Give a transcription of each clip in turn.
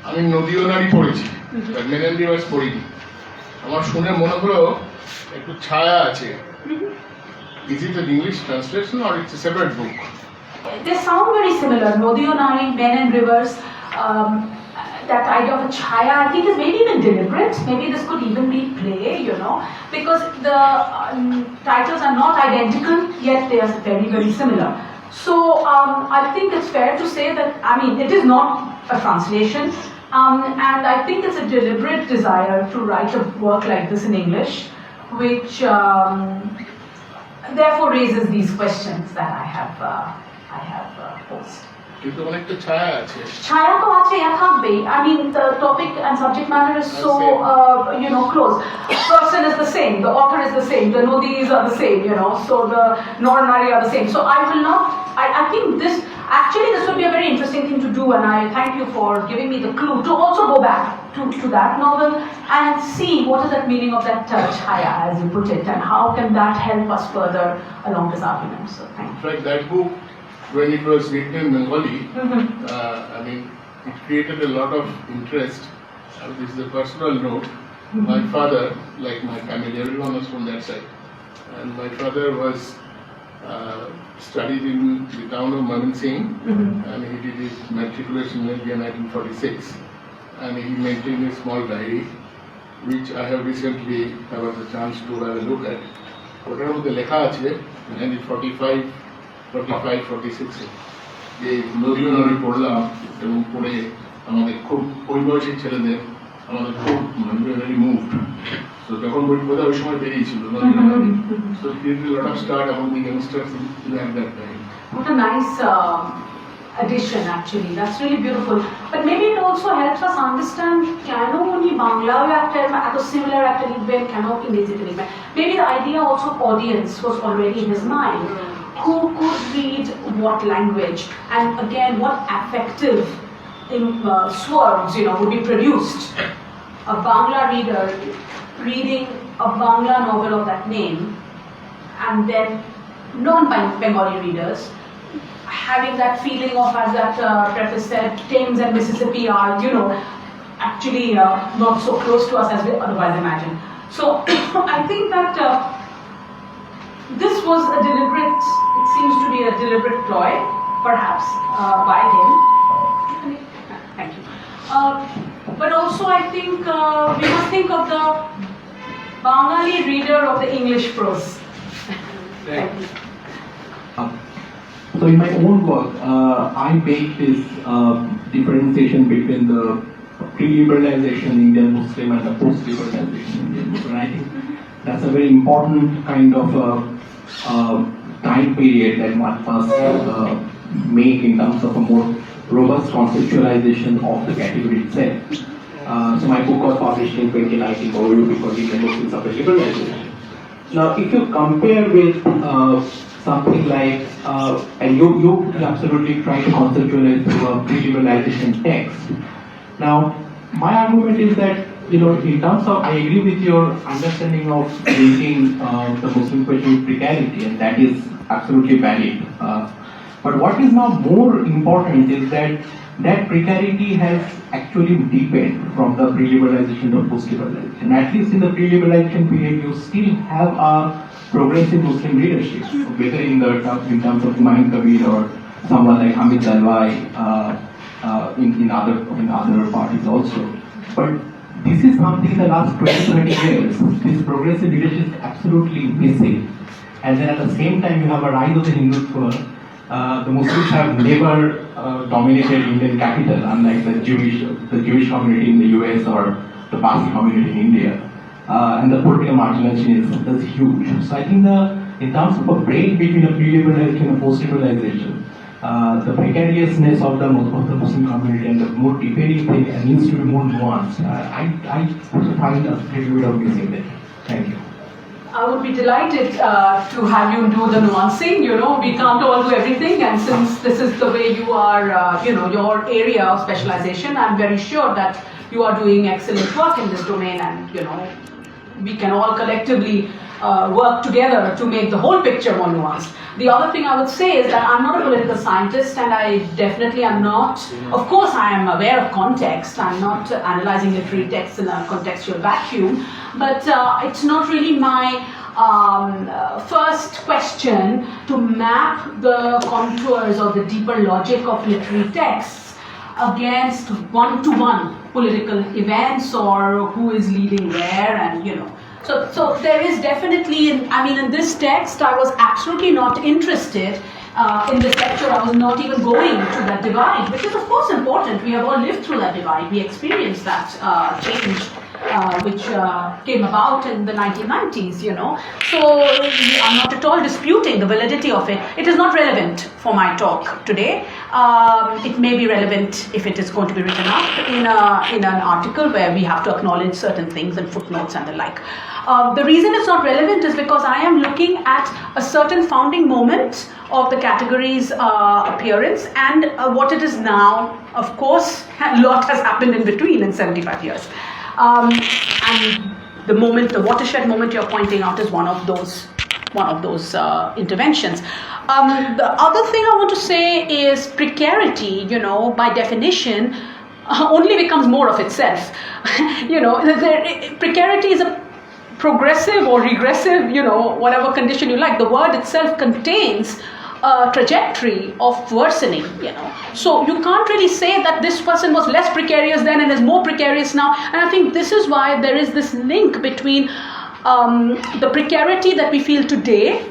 আমি নদীও নারী পড়েছি, মেন অ্যান্ড রিভার্স পড়িনি। আমার শুনে মনে হলো একটু ছায়া আছে। Is it an English translation or it's a separate book? They sound very similar. Nodiyonari, Men and Rivers. That idea of a chaya, I think, is maybe even deliberate. Maybe this could even be play, because the titles are not identical, yet they are very, very similar. So I think it's fair to say that, it is not a translation, and I think it's a deliberate desire to write a work like this in English, which therefore raises these questions that I have posed. কিন্তু অনেকটা ছায়া আছে। Chaya to ache থাকবেই. The topic and subject matter is so close. Person is the same, the author is the same, the nodis are the same, so the nor-nari are the same. So I will not. I think this would be a very interesting thing to do, and I thank you for giving me the clue to also go back to that novel and see what is that meaning of that chaya, as you put it, and how can that help us further along this argument. So thank you. In fact, that book, when it was written in Bengali, it created a lot of interest. This is a personal note. My father, like my family, everyone was from that side, and my father was studied in the town of Mamansingh, and he did his matriculation in India in 1946, and he maintained a small diary, which I have recently had the chance to have a look at. ওটার মধ্যে লেখা আছে 1945-46 যে নদীও নদী পড়লাম, এবং পড়ে আমাদের খুব ওই বয়সী ছেলেদের আমাদের খুব ভেরি মুভড। তো যখন বই বোধহয় ওই সময় বেরিয়েছিল so it did a lot of start among the youngsters at that time. What a nice addition, actually. That's really beautiful. But maybe it also helps us understand কেন উনি বাংলাও একটা এত সিমিলার একটা লিখবেন, কেন ইংরেজিতে লিখবেন. Maybe the idea also of audience was already in his mind. Who could read what language, and again what affective swerves would be produced. A Bangla reader reading a Bangla novel of that name, and then non-Bengali readers having that feeling of, as that preface said, Thames and Mississippi are, actually not so close to us as we otherwise imagine. So I think that this was it seems to be a deliberate ploy, perhaps, by him. Thank you. But also I think we must think of the Bengali reader of the English prose. Thank you. So in my own work, I make this differentiation between the pre-liberalization Indian Muslim and the post-liberalization Indian Muslim. And I think that's a very important kind of time period that one must make in terms of a more robust conceptualization of the category itself. So my book was published in 2019, Overview before Indian Muslims of liberalization. Now, if you compare with something like, and you absolutely try to conceptualize through a pre-liberalization text. Now, my argument is that, in terms of, I agree with your understanding of linking the Muslim question with precarity, and that is absolutely valid. But what is now more important is that precarity has actually deepened from the pre-liberalization to post-liberalization. At least in the pre-liberalization period, you still have a progressive Muslim leadership, whether in terms of Humayun Kabir or someone like Hamid Dalwai in other parties also. But this is something in the last 20-30 years, this progressive leadership is absolutely missing. And then at the same time, you have a rise of the Hindutva. The Muslims have never dominated Indian capital, unlike the Jewish community in the US or the Parsi community in India. And the political marginalization is huge. So I think in terms of a break between a pre-liberalization and post-liberalization, the precariousness of the Muslim community and the more debating thing needs to be more nuanced. I find a little bit of missing there. Thank you. I would be delighted to have you do the nuancing. We can't all do everything, and since this is the way you are, your area of specialization, I'm very sure that you are doing excellent work in this domain, and we can all collectively work together to make the whole picture more nuanced. The other thing I would say is that I'm not a political scientist, and I definitely am not. Of course, I am aware of context. I'm not analyzing literary texts in a contextual vacuum, but it's not really my first question to map the contours or the deeper logic of literary texts against one-to-one political events or who is leading where, and So there is definitely, in this text, I was absolutely not interested. In this lecture, I was not even going to that divide, which is of course important. We have all lived through that divide. We experienced that change, which came about in the 1990s, So I'm not at all disputing the validity of it. It is not relevant for my talk today. It may be relevant if it is going to be written up in an article where we have to acknowledge certain things and footnotes and the like. The reason it's not relevant is because I am looking at a certain founding moment of the category's appearance and what it is now. Of course, a lot has happened in between in 75 years. And the watershed moment you're pointing out is one of those interventions. The other thing I want to say is precarity, by definition, only becomes more of itself. Precarity is a progressive or regressive, whatever condition you like. The word itself contains a trajectory of worsening, So you can't really say that this person was less precarious then and is more precarious now. And I think this is why there is this link between the precarity that we feel today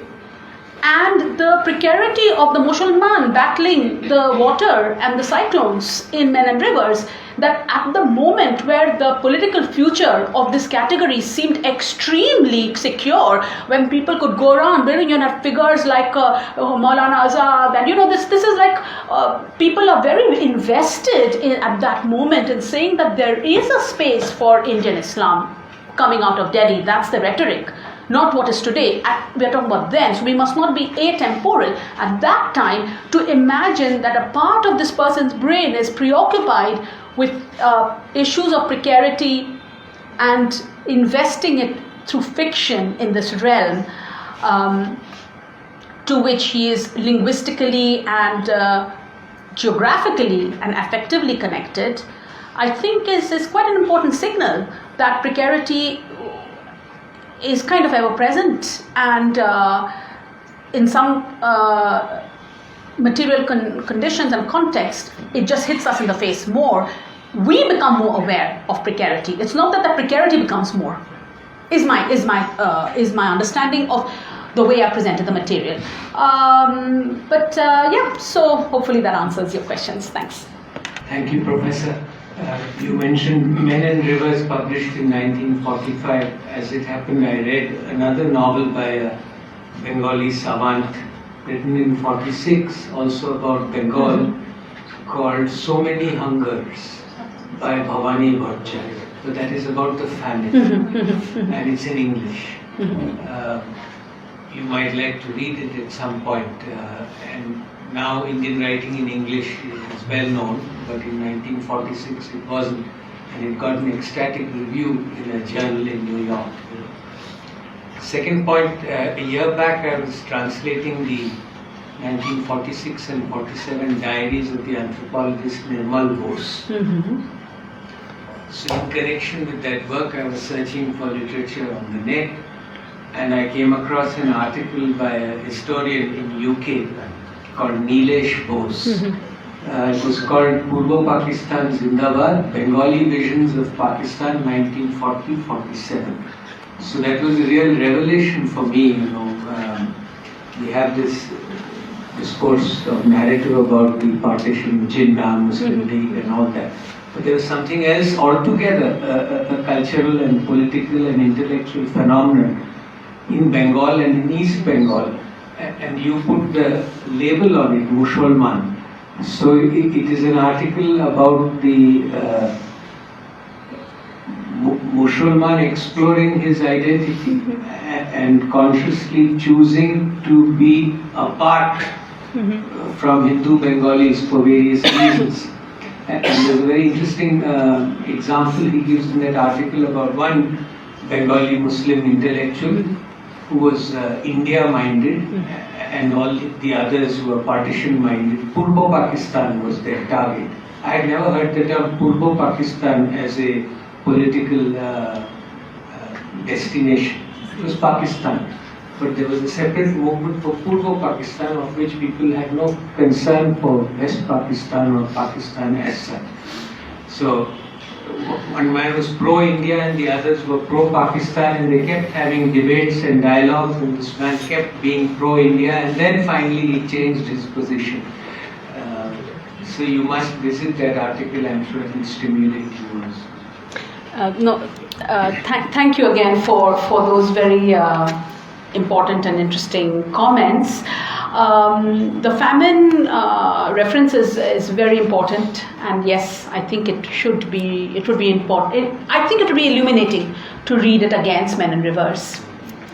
and the precarity of the Mosholman battling the water and the cyclones in Men and Rivers, that at the moment where the political future of this category seemed extremely secure, when people could go around, have figures like Maulana Azad, and this is like people are very invested at that moment in saying that there is a space for Indian Islam coming out of Delhi. That's the rhetoric. Not what is today. We are talking about then, so we must not be atemporal at that time to imagine that a part of this person's brain is preoccupied with issues of precarity and investing it through fiction in this realm to which he is linguistically and geographically and affectively connected. I think is quite an important signal that precarity is kind of ever present, and in some material conditions and context, it just hits us in the face more. We become more aware of precarity. It's not that the precarity becomes more. Is my understanding of the way I presented the material. So hopefully that answers your questions. Thanks. Thank you, Professor. You mentioned Men and Rivers, published in 1945. As it happened, I read another novel by a Bengali savant written in 46, also about Bengal, called So Many Hungers by Bhavani Bhattacharya. So that is about the famine, and it's in English. You might like to read it at some point. And now Indian writing in English is well known, but in 1946 it wasn't, and it got an ecstatic review in a journal in New York. Second point, a year back I was translating the 1946 and 47 diaries of the anthropologist Nirmal Bose. So in connection with that work, I was searching for literature on the net, and I came across an article by a historian in UK called Nilesh Bose. It was called Purbo Pakistan Zindabad, Bengali Visions of Pakistan 1940-47. So that was a real revelation for me. We have this discourse of narrative about the partition, Jinnah, Muslim League and all that. But there was something else altogether, a cultural and political and intellectual phenomenon in Bengal and in East Bengal. And you put the label on it, Mosholman. So it is an article about the Mosholman exploring his identity and consciously choosing to be apart from Hindu Bengalis for various reasons. And there's a very interesting example he gives in that article about one Bengali Muslim intellectual who was India-minded and all the others who were partition-minded. Purbo Pakistan was their target. I had never heard the term Purbo Pakistan as a political destination. It was Pakistan. But there was a separate movement for Purbo Pakistan, of which people had no concern for West Pakistan or Pakistan as such. So one man was pro-India and the others were pro-Pakistan, and they kept having debates and dialogues, and this man kept being pro-India, and then finally he changed his position. So you must visit that article. I'm sure it will stimulate you also. Thank you again for those very important and interesting comments. The famine reference is very important, and yes, I think it would be important. I think it would be illuminating to read it against Men and Rivers,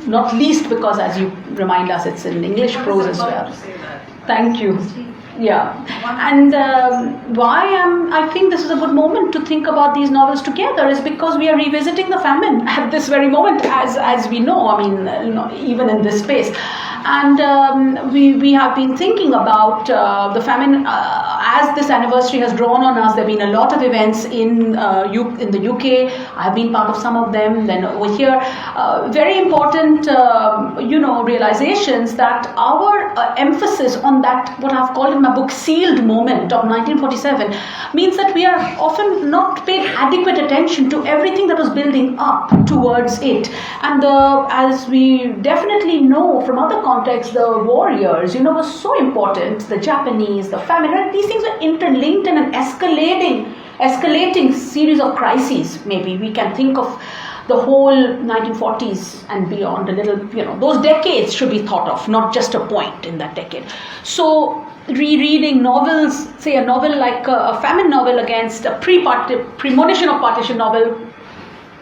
not least because, as you remind us, it's in English prose as well. Thank you. Yeah, and I think this is a good moment to think about these novels together is because we are revisiting the famine at this very moment, as we know. I mean, even in this space, and we have been thinking about the famine as this anniversary has drawn on us. There have been a lot of events in the UK. I have been part of some of them. Then over here, very important, realizations that our emphasis on that, what I've called in my book, sealed moment of 1947, means that we are often not paid adequate attention to everything that was building up towards it. And as we definitely know from other contexts, the warriors, was so important. The Japanese, the famine, right? These things were interlinked in an escalating series of crises. Maybe we can think of the whole 1940s and beyond a little, those decades should be thought of, not just a point in that decade. So rereading novels, say a novel like a famine novel against a premonition of partition novel,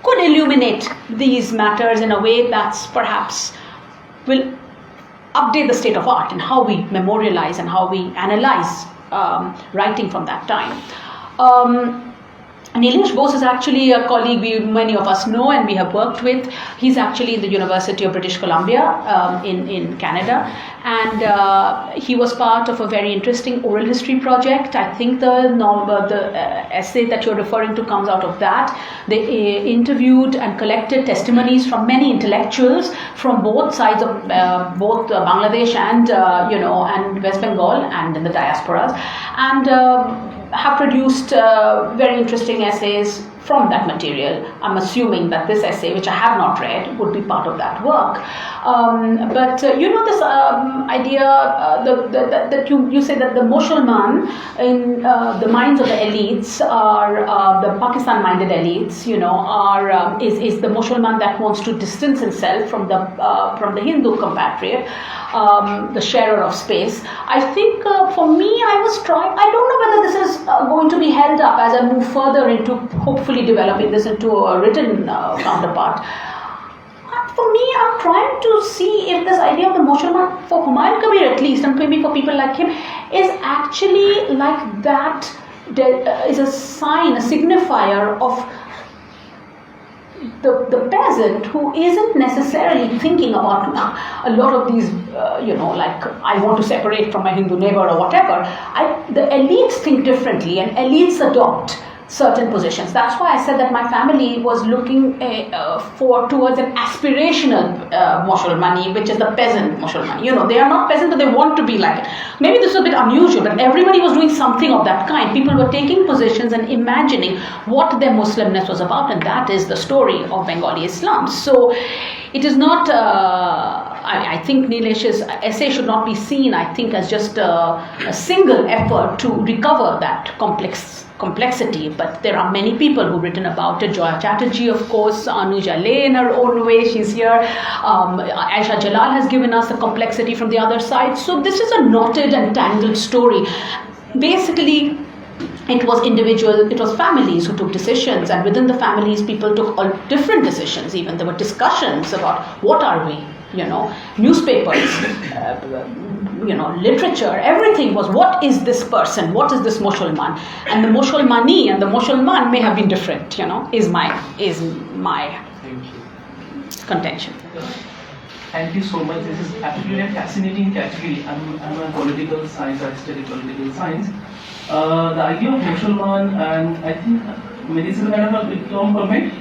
could illuminate these matters in a way that's perhaps will update the state of art and how we memorialize and how we analyze writing from that time. Nilesh Bose is actually a colleague many of us know and we have worked with. He's actually in the University of British Columbia in Canada, and he was part of a very interesting oral history project. I think the essay that you're referring to comes out of that. They interviewed and collected testimonies from many intellectuals from both sides of both Bangladesh and and West Bengal and in the diasporas, and have produced very interesting essays from that material. I'm assuming that this essay, which I have not read, would be part of that work. But this idea that you say that the Mosholman in the minds of the elites are the Pakistan-minded elites. Is the Mosholman that wants to distance himself from the Hindu compatriot, the sharer of space. I think for me, I was trying. I don't know whether this is going to be held up as I move further into hopefully developing this into a written counterpart. For me, I'm trying to see if this idea of the Mosholman, for Humayun Kabir at least, and maybe for people like him, is actually like that, is a sign, a signifier of the peasant who isn't necessarily thinking about a lot of these, like I want to separate from my Hindu neighbor or whatever. The elites think differently and elites adopt certain positions. That's why I said that my family was looking towards an aspirational Mosholmani, which is the peasant Mosholmani. They are not peasant, but they want to be like it. Maybe this is a bit unusual, but everybody was doing something of that kind. People were taking positions and imagining what their Muslimness was about, and that is the story of Bengali Islam. So it is not, I think Nilesh's essay should not be seen, I think, as just a single effort to recover that complexity, but there are many people who've written about it. Joya Chatterjee, of course, Anuja Lay in her own way, she's here. Aisha Jalal has given us the complexity from the other side. So this is a knotted and tangled story. Basically, it was families who took decisions, and within the families, people took all different decisions. Even there were discussions about what are we, newspapers, literature, everything was what is this person, what is this Mosholman, and the Mosholmani and the Mosholman may have been different, is my contention. Thank you so much. This is absolutely a fascinating category. I'm a political science, I study political science. The idea of Mosholman, and I think this is a kind of a long comment.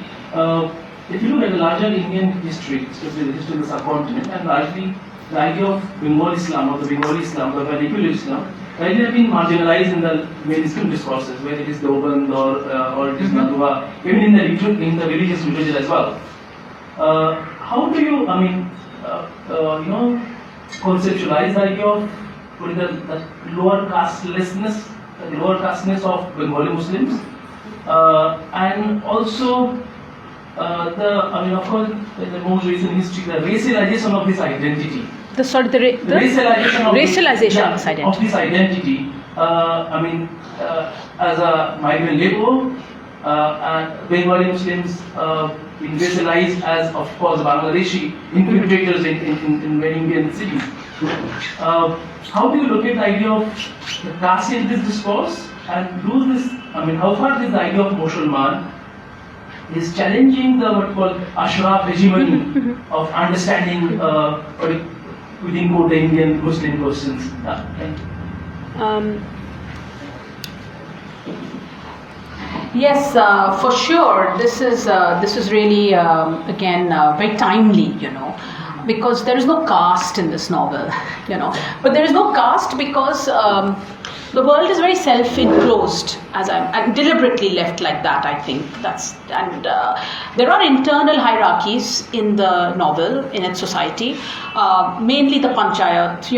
If you look at the larger Indian history, especially the history of the subcontinent, and largely the idea of Bengal Islam or the Bengali Islam, the vernacular Islam, rightly have been marginalized in the mainstream discourses, whether it is Deoband or it is Nadwa, even in the religious literature as well. How do you, conceptualize the idea of the lower casteness of Bengali Muslims, and also of course, in the most recent history, the racialization of this identity. The Racialization of this identity. As a migrant labor, and Bengali Muslims being racialized as, of course, Bangladeshi infiltrators in many Indian cities. How do you look at the idea of the caste in this discourse, and how far is the idea of Mosholman is challenging the what called Ashraf hegemony of understanding within quote the Indian Muslim questions? Yes, for sure. This is really again very timely, because there is no caste in this novel, But there is no caste because the world is very self-enclosed, as I'm deliberately left like that. I think there are internal hierarchies in the novel, in its society, mainly the panchayat,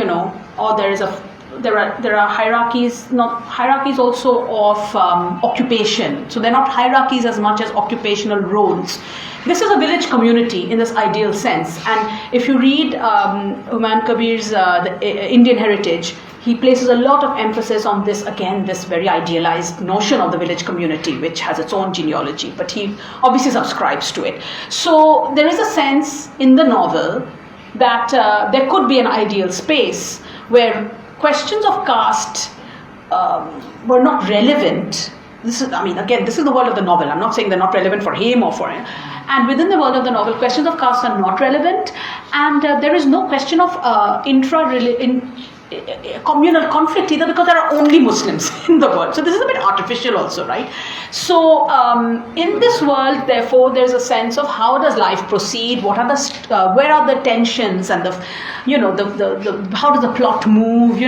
or there are hierarchies, not hierarchies also of occupation. So they're not hierarchies as much as occupational roles. This is a village community in this ideal sense. And if you read Humayun Kabir's the Indian Heritage, he places a lot of emphasis on this, again, this very idealized notion of the village community, which has its own genealogy, but he obviously subscribes to it. So there is a sense in the novel that there could be an ideal space where questions of caste were not relevant. This is the world of the novel. I'm not saying they're not relevant for him or for him. And within the world of the novel, questions of caste are not relevant, and there is no question of communal conflict either, because there are only Muslims in the world. So this is a bit artificial also, right? So in this world, therefore, there's a sense of how does life proceed? What are where are the tensions and how does the plot move?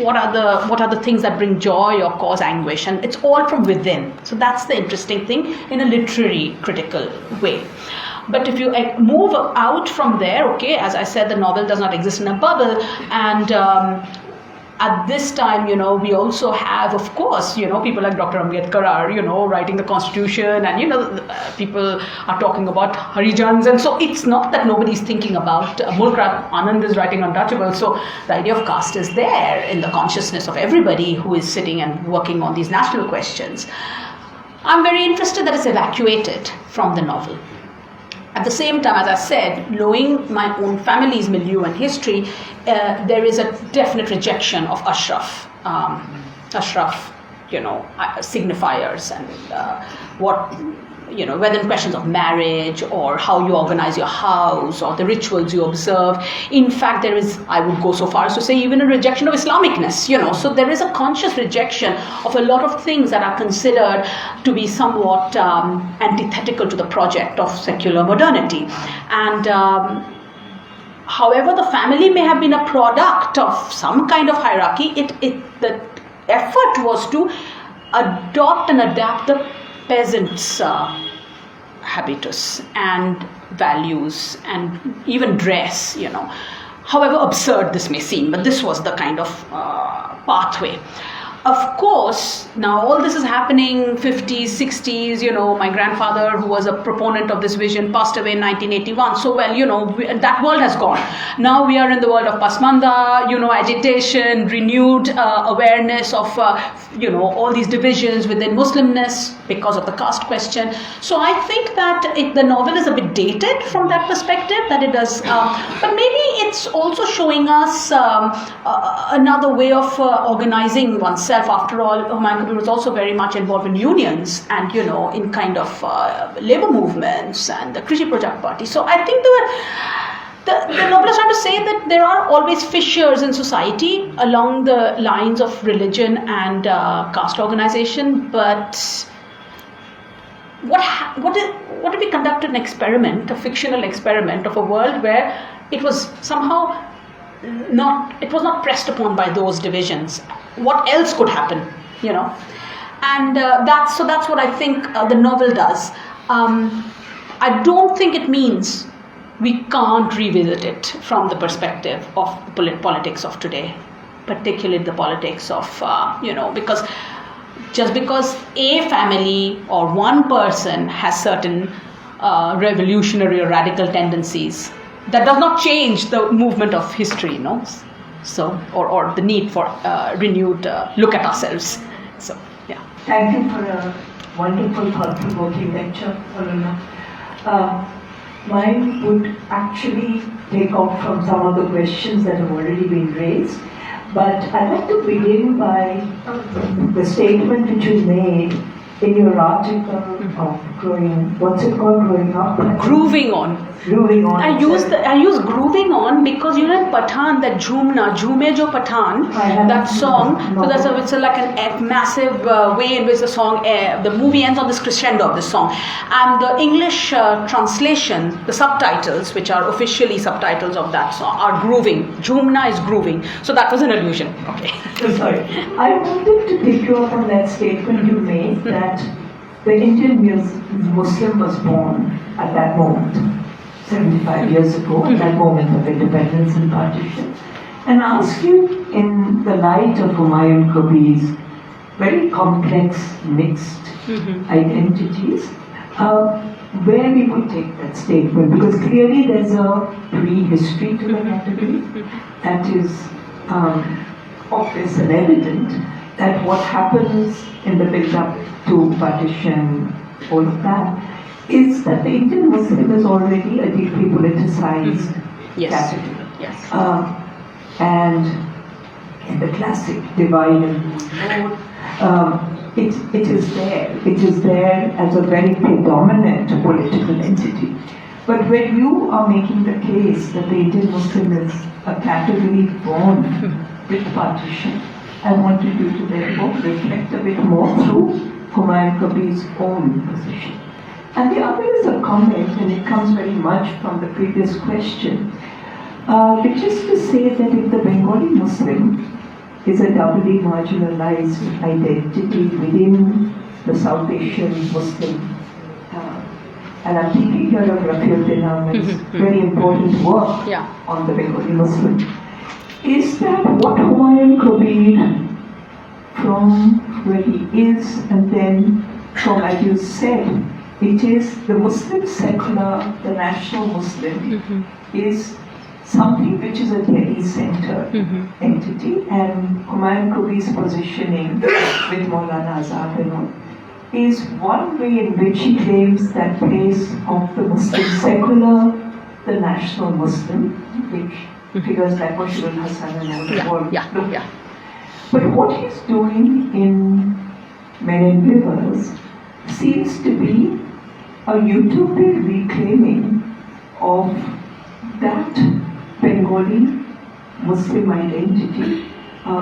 What are the things that bring joy or cause anguish? And it's all from within. So that's the interesting thing in a literary critical way. But if you move out from there, okay, as I said, the novel does not exist in a bubble, and at this time, we also have, of course, people like Dr. Ambedkar are, writing the constitution, and, people are talking about Harijans, and so it's not that nobody's thinking about Mulkrat Anand is writing Untouchable, so the idea of caste is there in the consciousness of everybody who is sitting and working on these national questions. I'm very interested that it's evacuated from the novel. At the same time, as I said, knowing my own family's milieu and history, there is a definite rejection of Ashraf, signifiers and whether in questions of marriage or how you organize your house or the rituals you observe. In fact, there is, I would go so far as to say, even a rejection of Islamicness, So there is a conscious rejection of a lot of things that are considered to be somewhat antithetical to the project of secular modernity. And however the family may have been a product of some kind of hierarchy, the effort was to adopt and adapt the peasants' habitus and values and even dress, However absurd this may seem, but this was the kind of pathway. Of course, now all this is happening 50s, 60s, my grandfather, who was a proponent of this vision, passed away in 1981. So, that world has gone. Now we are in the world of Pasmanda, agitation, renewed awareness of, all these divisions within Muslimness because of the caste question. So I think that the novel is a bit dated from that perspective, that it does, but maybe it's also showing us another way of organizing oneself. After all, Humayun Kabir was also very much involved in unions and, in kind of labor movements and the Krishi Project Party. So I think The novel is trying to say that there are always fissures in society along the lines of religion and caste organization, but what if we conducted an experiment, a fictional experiment of a world where it was somehow not pressed upon by those divisions? What else could happen, you know? And that's what I think the novel does. I don't think it means we can't revisit it from the perspective of the politics of today, particularly the politics of, because just because a family or one person has certain revolutionary or radical tendencies, that does not change the movement of history, no? So, or the need for renewed look at ourselves. So, yeah. Thank you for a wonderful, thought-provoking lecture, Aruna. Mine would actually take off from some of the questions that have already been raised, but I'd like to begin by the statement which you made in your article of growing up? Grooving on. I use grooving on because in Pathan, that Jhume Jo Pathan, that song. So it's like a massive way in which the movie ends on this crescendo of the song, and the English translation, the subtitles, which are officially subtitles of that song, are grooving. Jhumna is grooving. So that was an allusion. Okay. Sorry. I wanted to pick you up on that statement you made that the Indian Muslim was born at that moment, 75 years ago, at that moment of independence and partition, and ask you, in the light of Humayun Kabir's very complex, mixed identities, where we would take that statement, because clearly there's a pre-history to the category that is obvious and evident, that what happens in the build-up to partition, all of that, is that the Indian Muslim is already a deeply politicized category. Yes. And in the classic divide and rule, it is there. It is there as a very predominant political entity. But when you are making the case that the Indian Muslim is a category born with partition, I wanted you to therefore reflect a bit more through Humayun Kabir's own position. And the other is a comment, and it comes very much from the previous question, which is to say that if the Bengali Muslim is a doubly marginalized identity within the South Asian Muslim, and I'm thinking here of Rafiuddin Ahmed's very important work on the Bengali Muslim, is that what Humayun Kabir, from where he is, and then from, as you said, it is the Muslim secular, the national Muslim, is something which is a Delhi-centered entity, and Humayun Kabir's positioning with Maulana Azad and all is one way in which he claims that place of the Muslim secular, the national Muslim, which figures like Mosholman Hassan and all the world. But what he's doing in Men and Rivers seems to be a utopian reclaiming of that Bengali Muslim identity,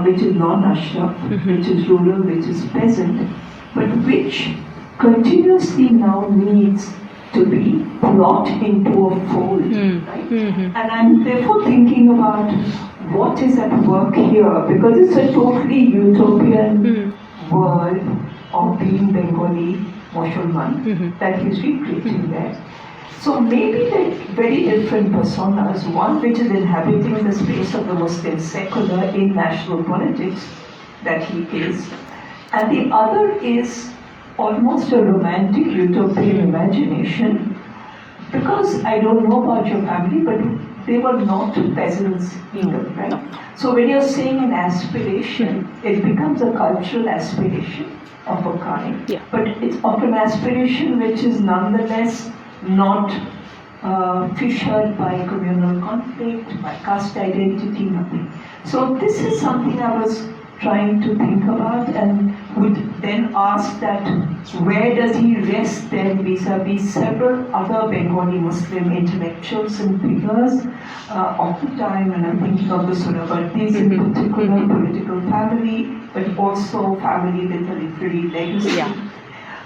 which is non-Ashraf, which is rural, which is peasant, but which continuously now needs to be brought into a fold, right? And I'm therefore thinking about what is at work here, because it's a totally utopian world of being Bengali Mosholman that he's recreating there. So maybe they're very different personas, one which is inhabiting the space of the Muslim secular in national politics, that he is, and the other is almost a romantic utopian imagination, because I don't know about your family, but they were not peasants either, right? So when you're saying an aspiration, it becomes a cultural aspiration of a kind, but it's of an aspiration which is nonetheless not fissured by communal conflict, by caste identity, nothing. So this is something I was trying to think about, and would then ask that where does he rest then them vis-a-vis several other Bengali Muslim intellectuals and figures of the time, and I'm thinking of the Suravardis in particular, political family, but also family with a literary legacy.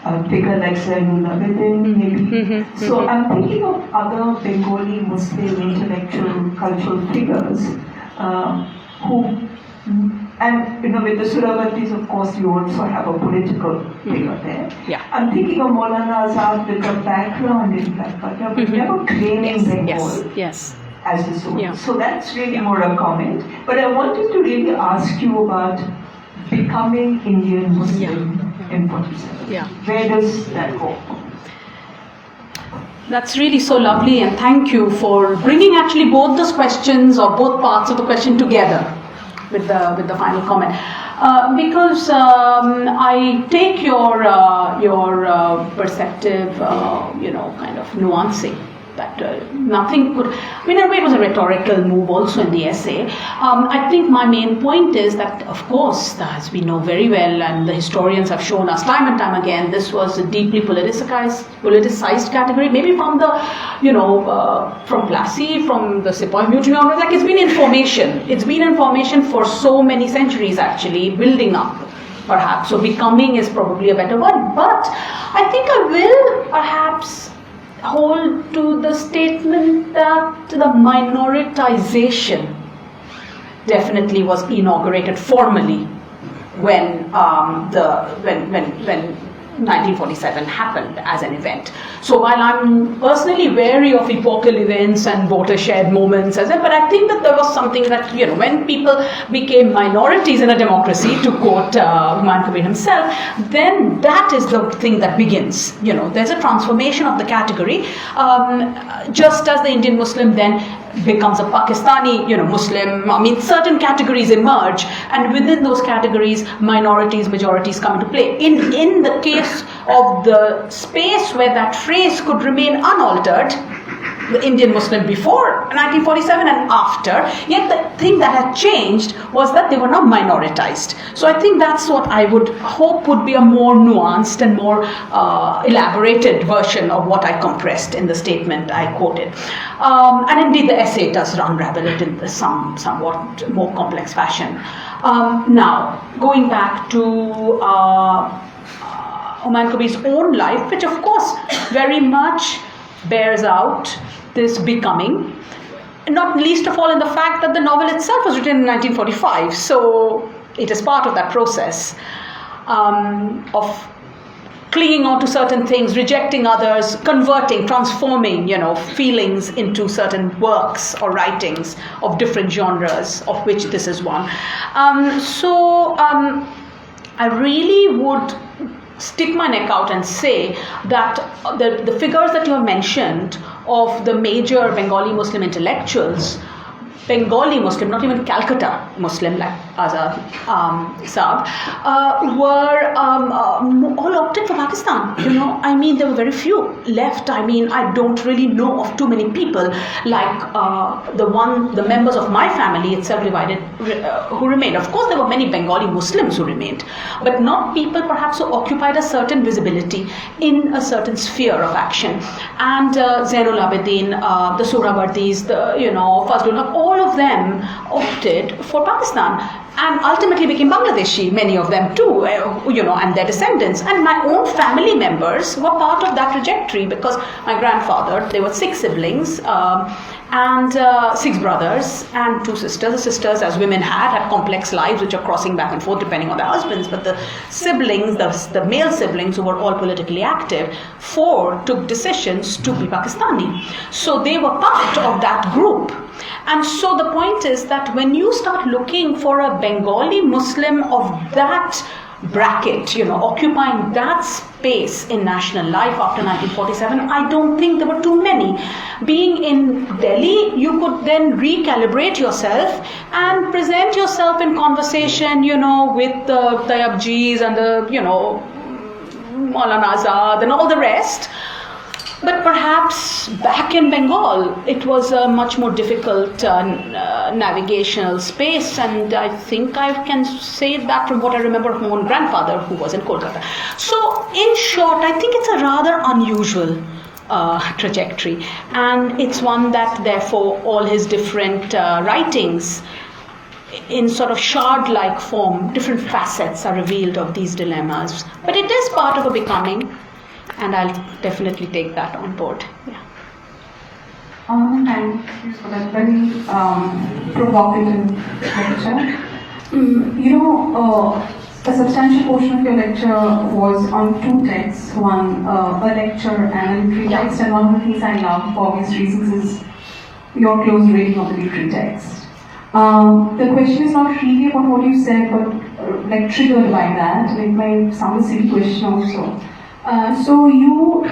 A figure like Jadunath Bhavan, maybe. So I'm thinking of other Bengali Muslim intellectual, cultural figures who, and with the Suravardis, of course, you also have a political figure there. Yeah. I'm thinking of Maulana Azad with a background in Calcutta, but never claiming Bengal Yes. as his own. Yeah. So that's really more a comment. But I wanted to really ask you about becoming Indian Muslim in 47. Yeah. Where does that go? That's really so lovely, and thank you for bringing actually both those questions or both parts of the question together with the final comment. Because I take your perceptive, kind of nuancing that nothing could. In a way, it was a rhetorical move also in the essay. I think my main point is that, of course, as we know very well, and the historians have shown us time and time again, this was a deeply politicized category. Maybe from the, from Plassey, from the Sepoy Mutiny, like it's been information. It's been information for so many centuries, actually, building up. Perhaps so. Becoming is probably a better word, but I think I will perhaps hold to the statement that the minoritization definitely was inaugurated formally when 1947 happened as an event. So while I'm personally wary of epochal events and watershed moments as well, but I think that there was something that, when people became minorities in a democracy, to quote Humayun Kabir himself, then that is the thing that begins. There's a transformation of the category, just as the Indian Muslim then becomes a Pakistani, Muslim. Certain categories emerge, and within those categories, minorities, majorities come into play. In the case of the space where that phrase could remain unaltered, the Indian Muslim before 1947 and after, yet the thing that had changed was that they were now minoritized. So I think that's what I would hope would be a more nuanced and more elaborated version of what I compressed in the statement I quoted. And indeed the essay does unravel it in somewhat more complex fashion. Now, going back to Humayun Kabir's own life, which of course very much bears out this becoming, not least of all in the fact that the novel itself was written in 1945, so it is part of that process of clinging on to certain things, rejecting others, converting, transforming, feelings into certain works or writings of different genres, of which this is one. I really would stick my neck out and say that the figures that you have mentioned of the major Bengali Muslim intellectuals, Bengali Muslim, not even Calcutta Muslim like Azad Saab, were all opted for Pakistan. There were very few left. I don't really know of too many people like the members of my family itself divided who remained. Of course, there were many Bengali Muslims who remained, but not people perhaps who occupied a certain visibility in a certain sphere of action. And Zainul Abidin, the Suravardis, Fazlullah, all of them opted for Pakistan and ultimately became Bangladeshi, many of them too, and their descendants. And my own family members were part of that trajectory because my grandfather, there were 6 siblings and 6 brothers and 2 sisters. The sisters, as women had complex lives which are crossing back and forth depending on their husbands, but the siblings, the male siblings who were all politically active, 4 took decisions to be Pakistani. So they were part of that group. And so the point is that when you start looking for a Bengali Muslim of that bracket, occupying that space in national life after 1947, I don't think there were too many. Being in Delhi, you could then recalibrate yourself and present yourself in conversation, with the Tayyabjis and the, Maulana Azad and all the rest. But perhaps back in Bengal, it was a much more difficult navigational space, and I think I can say that from what I remember of my own grandfather who was in Kolkata. So, in short, I think it's a rather unusual trajectory, and it's one that therefore all his different writings in sort of shard-like form, different facets are revealed of these dilemmas. But it is part of a becoming, and I'll definitely take that on board. Yeah. Thank you for that very provocative lecture. A substantial portion of your lecture was on two texts. One, a lecture and a literary text, and one of the things I love for obvious reasons is your close reading of the literary text. The question is not really about what you said, but like triggered by that. It might sound a silly question also. So you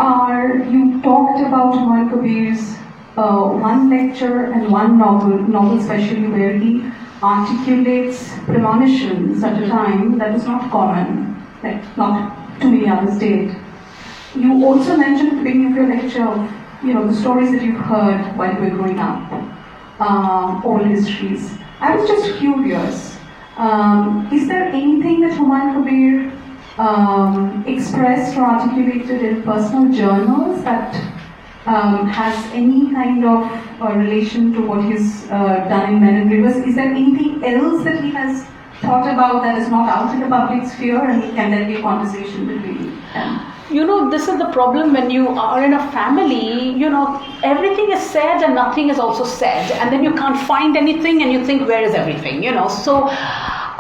talked about Humayun Kabir's one lecture and one novel especially, where he articulates premonitions at a time that is not common, like not too many others did. You also mentioned at the beginning of your lecture, the stories that you've heard while you were growing up, oral histories. I was just curious, is there anything that Humayun Kabir expressed or articulated in personal journals that has any kind of relation to what he's done in Men and Rivers? Is there anything else that he has thought about that is not out in the public sphere, and can there be a conversation between them? This is the problem when you are in a family, everything is said and nothing is also said, and then you can't find anything and you think, where is everything, So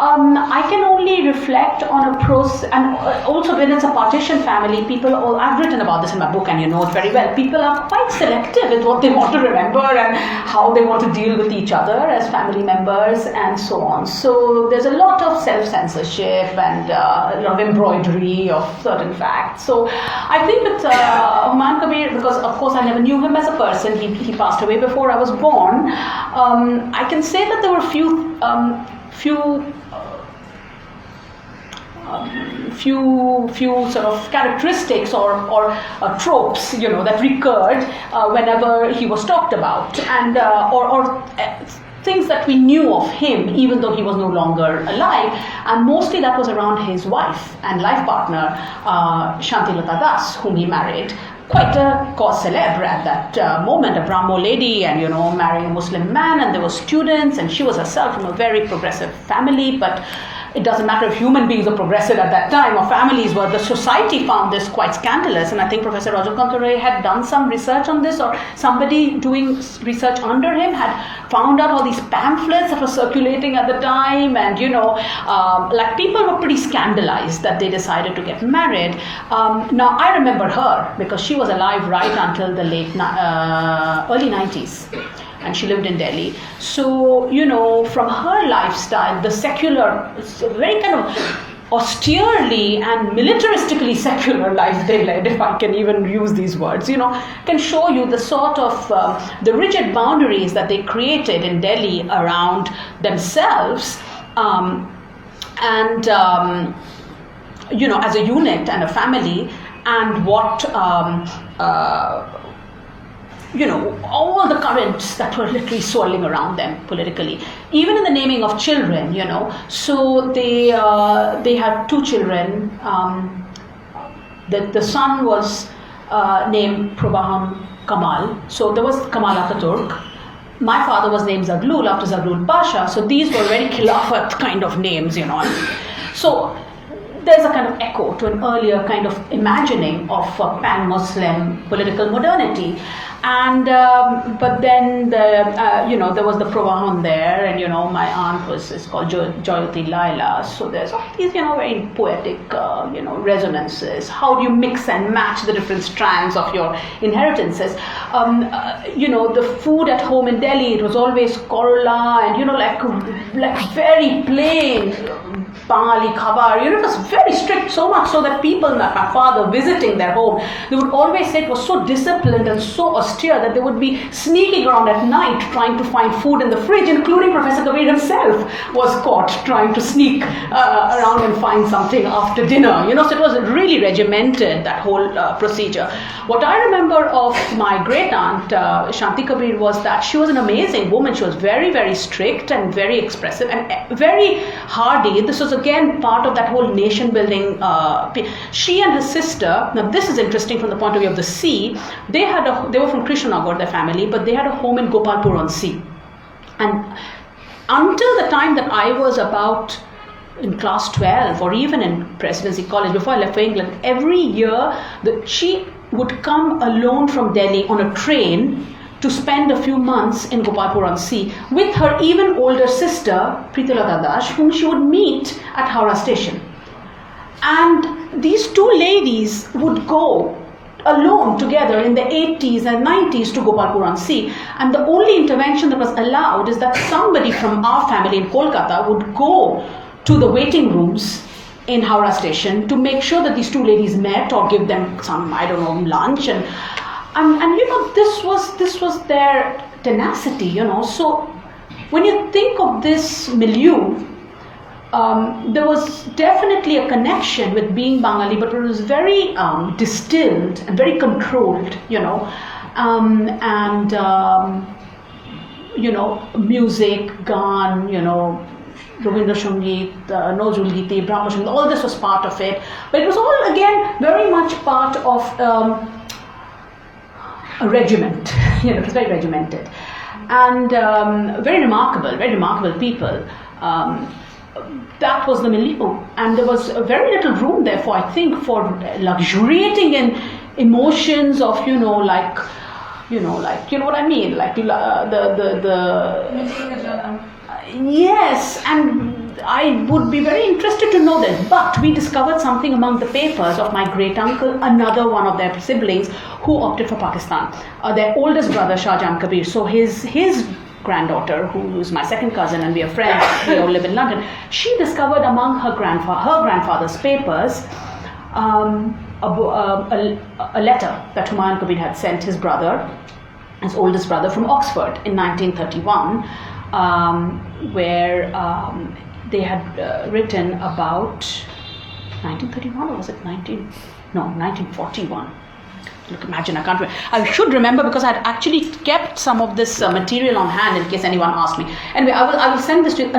I can only reflect on a process, and also when it's a partition family, I've written about this in my book and you know it very well, people are quite selective with what they want to remember and how they want to deal with each other as family members and so on. So there's a lot of self-censorship and a lot of embroidery of certain facts. So I think with Humayun Kabir, because of course I never knew him as a person, he passed away before I was born, I can say that there were few sort of characteristics or tropes, that recurred whenever he was talked about, and or things that we knew of him, even though he was no longer alive, and mostly that was around his wife and life partner, Shantilata Das, whom he married. Quite a cause célèbre at that moment, a Brahmo lady, and marrying a Muslim man, and there were students, and she was herself from a very progressive family, but it doesn't matter if human beings were progressive at that time or families were. The society found this quite scandalous, and I think Professor Roger Contoray had done some research on this, or somebody doing research under him had found out all these pamphlets that were circulating at the time, and people were pretty scandalized that they decided to get married. Now I remember her because she was alive right until the early 90s. And she lived in Delhi. So, from her lifestyle, the secular, very kind of austerely and militaristically secular life they led, if I can even use these words, can show you the sort of, the rigid boundaries that they created in Delhi around themselves, and, as a unit and a family, and what, all the currents that were literally swirling around them politically, even in the naming of children, So they had two children. The son was named Probaham Kamal. So there was Kamal Ataturk. My father was named Zaglul after Zaglul Pasha. So these were very Khilafat kind of names, So there's a kind of echo to an earlier kind of imagining of pan-Muslim political modernity. And but then there was the Provahan there, and my aunt is called Joyati Laila. So there's all these very poetic resonances. How do you mix and match the different strands of your inheritances? The food at home in Delhi, it was always korla and like very plain, Bangali khabar, it was very strict, so much so that people, like my father visiting their home, they would always say it was so disciplined and so austere that they would be sneaking around at night trying to find food in the fridge, including Professor Kabir himself was caught trying to sneak around and find something after dinner. So it was really regimented, that whole procedure. What I remember of my great aunt, Shanti Kabir, was that she was an amazing woman. She was very, very strict and very expressive and very hardy. This was again part of that whole nation building. She and her sister, now this is interesting from the point of view of the sea, they were from Krishnanagar, their family, but they had a home in Gopalpur on sea. And until the time that I was about in class 12 or even in Presidency College, before I left for England, every year she would come alone from Delhi on a train to spend a few months in Gopalpur on sea with her even older sister, Pritilata Das, whom she would meet at Howrah station. And these two ladies would go alone together in the 80s and 90s to Gopalpur on sea. And the only intervention that was allowed is that somebody from our family in Kolkata would go to the waiting rooms in Howrah station to make sure that these two ladies met or give them some, lunch. And this was their tenacity, So when you think of this milieu, there was definitely a connection with being Bengali, but it was very distilled and very controlled, music, gaan, Rabindra Sangeet, Nozrul Giti, Brahma Sangeet, all this was part of it. But it was all, again, very much part of a regiment. It was very regimented. And very remarkable people. That was the milieu. And there was very little room, therefore, I think, for luxuriating in emotions of, you know what I mean? Like yes, and I would be very interested to know this. But we discovered something among the papers of my great uncle, another one of their siblings, who opted for Pakistan. Their oldest brother, Shahjahan Kabir. So his granddaughter, who is my second cousin, and we are friends, we all live in London. She discovered among her grandfather's papers a letter that Humayun Kabir had sent his oldest brother from Oxford in 1931. Where they had written about 1931, or was it 1941? Look, imagine, I can't remember. I should remember because I had actually kept some of this material on hand in case anyone asked me. Anyway, I will send this to you.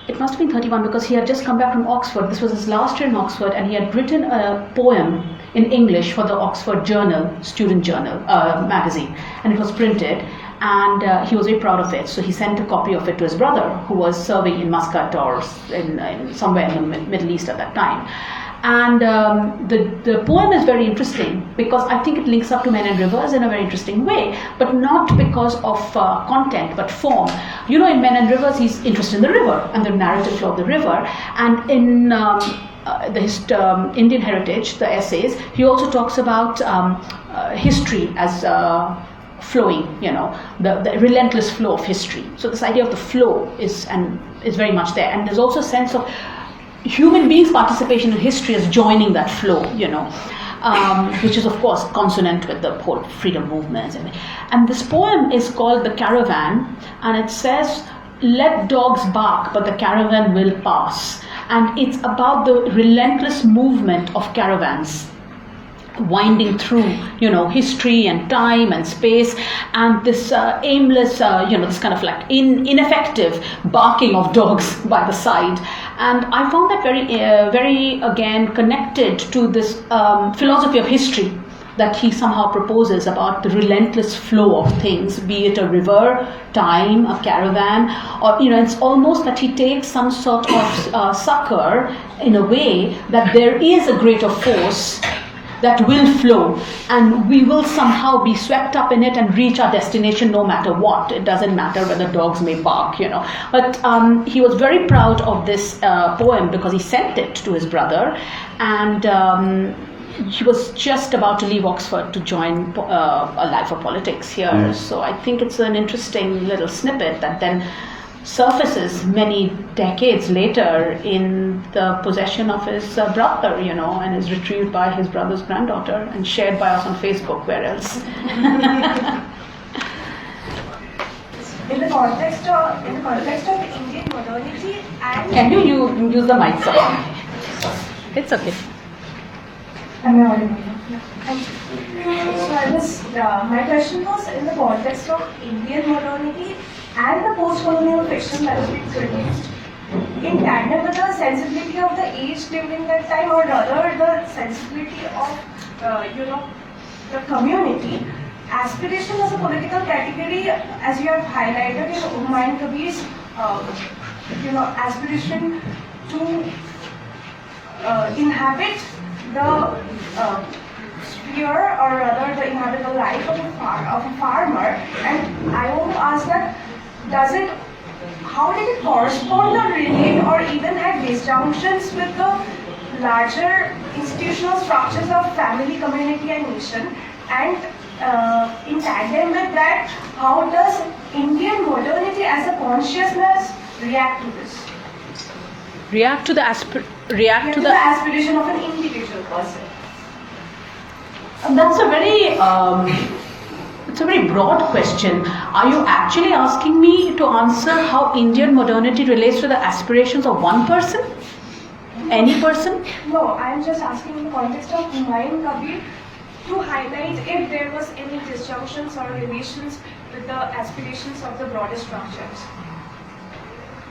It must have been 31 because he had just come back from Oxford. This was his last year in Oxford, and he had written a poem in English for the Oxford Journal, student journal, magazine, and it was printed. And he was very proud of it. So he sent a copy of it to his brother, who was serving in Muscat or in somewhere in the Middle East at that time. And the poem is very interesting because I think it links up to Men and Rivers in a very interesting way, but not because of content, but form. In Men and Rivers, he's interested in the river and the narrative flow of the river. And in the Indian heritage, the essays, he also talks about history as flowing, the relentless flow of history. So this idea of the flow is very much there. And there's also a sense of human beings' participation in history as joining that flow, which is of course consonant with the whole freedom movements. And this poem is called The Caravan, and it says, "Let dogs bark, but the caravan will pass." And it's about the relentless movement of caravans winding through, history and time and space, and this aimless, this kind of like ineffective barking of dogs by the side. And I found that very again connected to this philosophy of history that he somehow proposes about the relentless flow of things, be it a river, time, a caravan, or it's almost that he takes some sort of succor in a way that there is a greater force that will flow, and we will somehow be swept up in it and reach our destination no matter what. It doesn't matter whether dogs may bark, But he was very proud of this poem because he sent it to his brother, and he was just about to leave Oxford to join a life of politics here. So I think it's an interesting little snippet that then surfaces many decades later in the possession of his brother, and is retrieved by his brother's granddaughter and shared by us on Facebook. Where else? In the context of Indian modernity and Can you use the mic, sir? It's okay. am I audible? So my question was in the context of Indian modernity and the post-colonial fiction that is being produced, in tandem with the sensibility of the age during that time, or rather the sensibility of the community. Aspiration as a political category, as you have highlighted in Humayun Kabir's, aspiration to inhabit the sphere, or rather the inhabit the life of a farmer. And I want to ask that, how did it correspond or relate or even have disjunctions with the larger institutional structures of family, community and nation? And in tandem with that, how does Indian modernity as a consciousness react to this? React to the aspiration of an individual person. That's a very it's a very broad question. Are you actually asking me to answer how Indian modernity relates to the aspirations of one person? Any person? No, I'm just asking in the context of Humayun Kabir to highlight if there was any disjunctions or relations with the aspirations of the broader structures.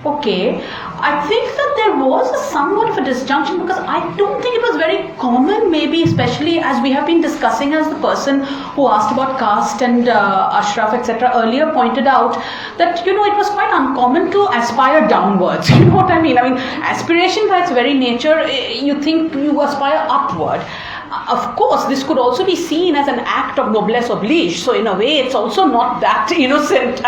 Okay, I think that there was somewhat of a disjunction, because I don't think it was very common, maybe especially as we have been discussing, as the person who asked about caste and Ashraf etc. earlier pointed out, that it was quite uncommon to aspire downwards. You know what I mean? Aspiration by its very nature, you think you aspire upward. Of course, this could also be seen as an act of noblesse oblige. So in a way, it's also not that innocent.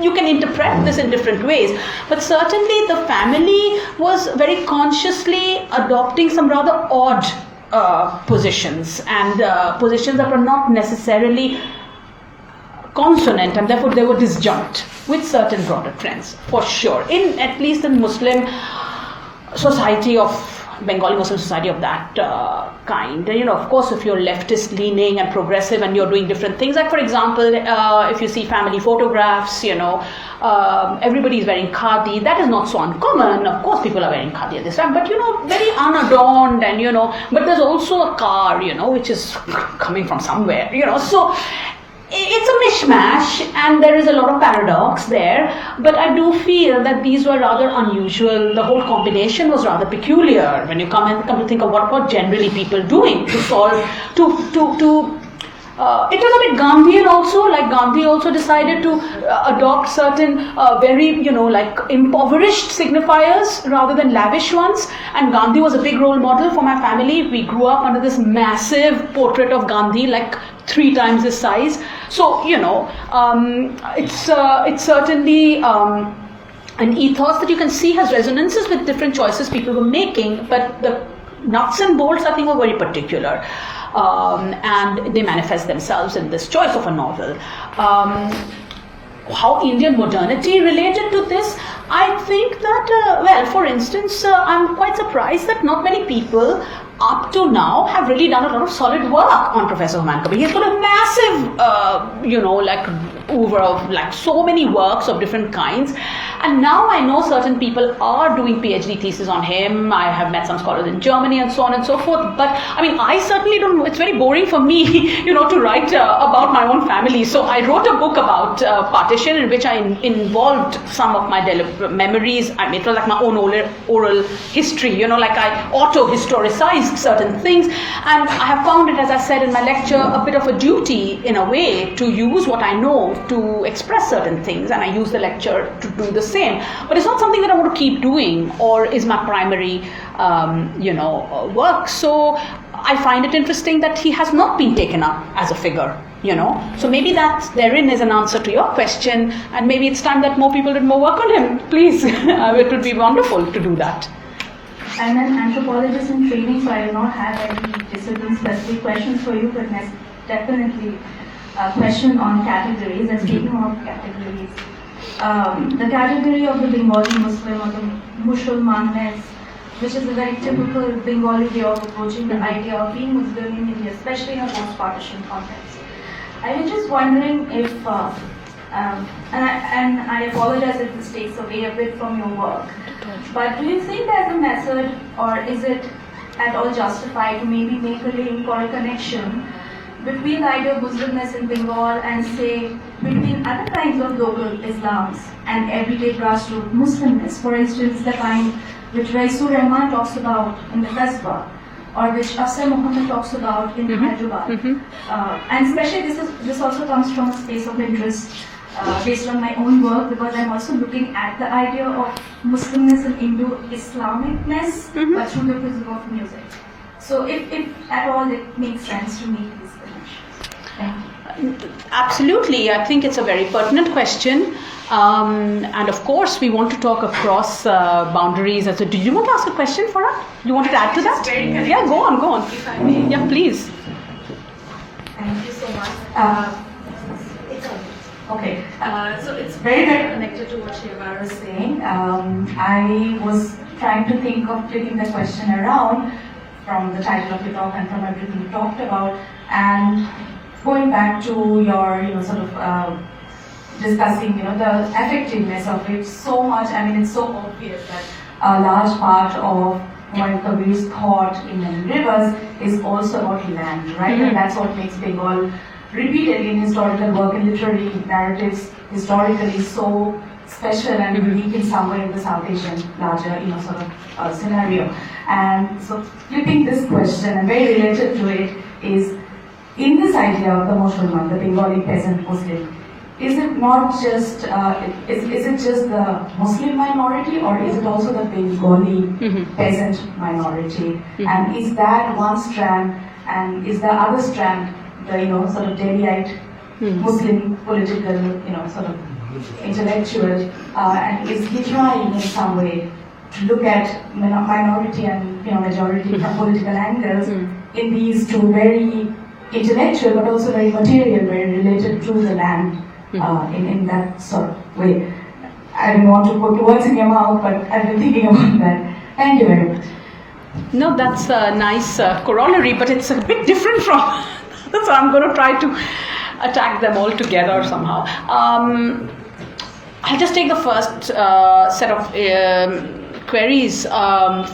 You can interpret this in different ways. But certainly, the family was very consciously adopting some rather odd positions, and positions that were not necessarily consonant, and therefore they were disjunct with certain broader trends, for sure. At least in Muslim society of Bengali Muslim society of that kind. Of course, if you're leftist leaning and progressive and you're doing different things, like for example, if you see family photographs, everybody is wearing khadi. That is not so uncommon. Of course, people are wearing khadi at this time, but very unadorned, and but there's also a car, which is coming from somewhere, so it's a mishmash, and there is a lot of paradox there, but I do feel that these were rather unusual. The whole combination was rather peculiar when you come to think of what were generally people doing to solve, it was a bit Gandhian also, like Gandhi also decided to adopt certain very, impoverished signifiers rather than lavish ones, and Gandhi was a big role model for my family. We grew up under this massive portrait of Gandhi, like 3 times his size. So, it's certainly an ethos that you can see has resonances with different choices people were making, but the nuts and bolts, I think, were very particular. And they manifest themselves in this choice of a novel. How Indian modernity related to this, I think that, for instance, I'm quite surprised that not many people up to now have really done a lot of solid work on Professor Humayun Kabir. He's got a massive, oeuvre of so many works of different kinds, and now I know certain people are doing PhD theses on him. I have met some scholars in Germany and so on and so forth, but I certainly don't know. It's very boring for me, to write about my own family. So I wrote a book about Partition, in which I involved some of my memories. It was like my own oral history, I auto-historicized certain things, and I have found it, as I said in my lecture, a bit of a duty in a way to use what I know to express certain things, and I use the lecture to do the same. But it's not something that I want to keep doing or is my primary work. So I find it interesting that he has not been taken up as a figure, So maybe that therein is an answer to your question, and maybe it's time that more people did more work on him. Please, it would be wonderful to do that. I'm an anthropologist in training, so I do not have any discipline-specific questions for you, but definitely a question on categories. And speaking of categories, the category of the Bengali Muslim or the Mosholmanness, which is a very typical Bengali way of approaching the idea of being Muslim in India, especially in a post-partition context. I was just wondering if, and I apologize if this takes away a bit from your work, but do you think there's a method, or is it at all justified to maybe make a link or a connection between the idea of Muslimness in Bengal and, say, between other kinds of local Islams and everyday grassroots Muslimness? For instance, the kind which Raisur Rahman talks about in the Qasbah, or which Afsar Muhammad talks about in Hyderabad. And especially this also comes from a space of interest based on my own work, because I'm also looking at the idea of Muslimness and Indo-Islamicness but through the prism of music. So if at all it makes sense to make these connections. Thank you. Absolutely, I think it's a very pertinent question, and of course we want to talk across boundaries. So, do you want to ask a question for us? You wanted to add to that? Yeah, go on. If I may. Yeah, please. Thank you so much. Okay, so it's very, very connected to what Shivar was saying. I was trying to think of flipping the question around from the title of your talk and from everything you talked about, and going back to your, sort of discussing, the effectiveness of it so much. I mean, it's so obvious that a large part of Humayun Kabir's thought in many rivers is also about land, right? And that's what makes Bengal repeatedly in historical work and literary narratives historically so special and unique in some way in the South Asian larger, sort of scenario. And so flipping this question and very related to it is, in this idea of the Mosholman, the Bengali peasant Muslim, is it not just, is it just the Muslim minority, or is it also the Bengali peasant minority? And is that one strand, and is the other strand the, sort of Delhiite Muslim political, sort of intellectual, and is he trying in some way to look at minority and, majority from political angles in these two very intellectual but also very material, very related to the land in that sort of way. I don't want to put words in your mouth, but I've been thinking about that. Thank you very much. No, that's a nice corollary, but it's a bit different from. So I'm going to try to attack them all together somehow. I'll just take the first set of queries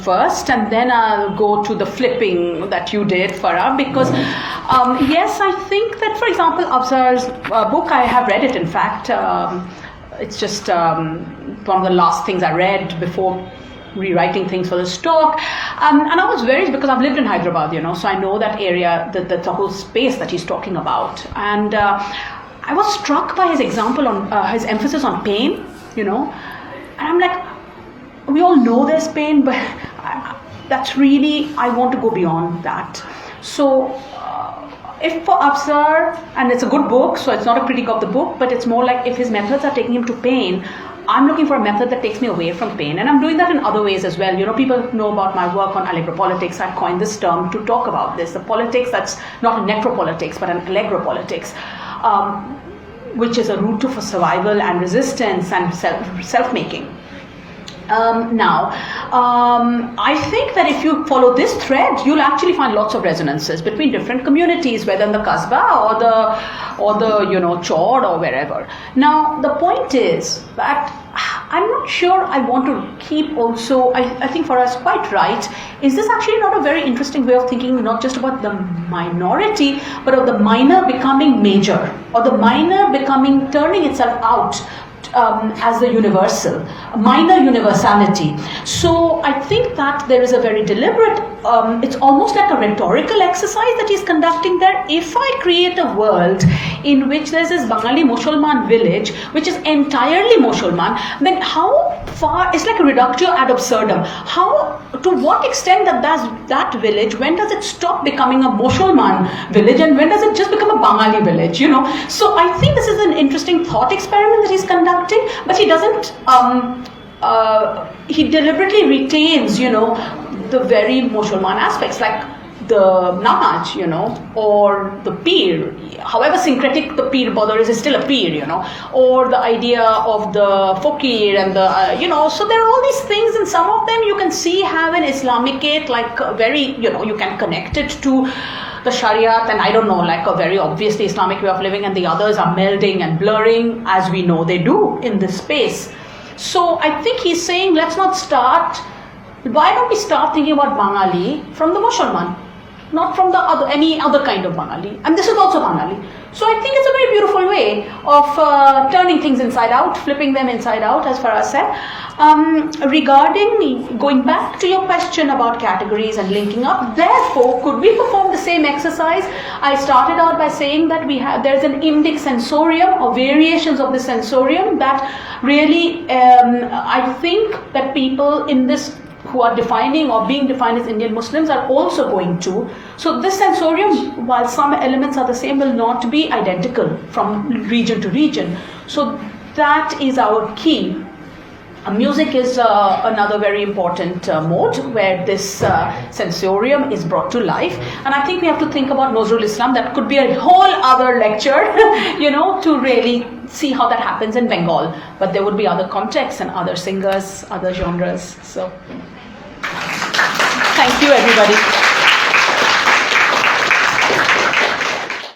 first, and then I'll go to the flipping that you did, Farah, because yes, I think that, for example, Afzal's book, I have read it, in fact. It's just one of the last things I read before rewriting things for this talk, and I was very, because I've lived in Hyderabad, so I know that area, the whole space that he's talking about, and I was struck by his example on his emphasis on pain, and I'm like, we all know there's pain, but that's really, I want to go beyond that. So if for Afzal, and it's a good book, so it's not a critique of the book, but it's more like if his methods are taking him to pain, I'm looking for a method that takes me away from pain, and I'm doing that in other ways as well. People know about my work on allegropolitics. I coined this term to talk about this, the politics that's not a necropolitics but an allegropolitics, which is a route for survival and resistance and self-making. I think that if you follow this thread, you'll actually find lots of resonances between different communities, whether in the Qasbah or the Chord or wherever. Now, the point is that I'm not sure I want to keep also, I think for us quite right, is this actually not a very interesting way of thinking, not just about the minority, but of the minor becoming major, or the minor turning itself out as the universal, minor universality. So I think that there is a very deliberate, it's almost like a rhetorical exercise that he's conducting there. If I create a world in which there's this Bengali Mosholman village, which is entirely Mosholman, then how far, it's like a reductio ad absurdum. To what extent that village, when does it stop becoming a Mosholman village, and when does it just become a Bengali village, So I think this is an interesting thought experiment that he's conducting, but he doesn't, he deliberately retains, the very Mosholman aspects, like the namaz, or the peer, however syncretic the peer bodar is still a peer, or the idea of the fakir and the, so there are all these things, and some of them you can see have an Islamicate, like very, you can connect it to the Shariat, and I don't know, like a very obviously Islamic way of living, and the others are melding and blurring, as we know they do in this space. So I think he's saying, let's not start, why don't we start thinking about Bangali from the Mosholman, not from any other kind of Bangali, and this is also Bangali. So I think it's a very beautiful way of turning things inside out, flipping them inside out, as Farah said. Regarding, going back to your question about categories and linking up, therefore, could we perform the same exercise? I started out by saying that there's an indic sensorium or variations of the sensorium that really, I think that people in this who are defining or being defined as Indian Muslims are also going to. So this sensorium, while some elements are the same, will not be identical from region to region. So that is our key. Music is another very important mode where this sensorium is brought to life, and I think we have to think about Nozrul Islam. That could be a whole other lecture, to really see how that happens in Bengal. But there would be other contexts and other singers, other genres. So, thank you, everybody.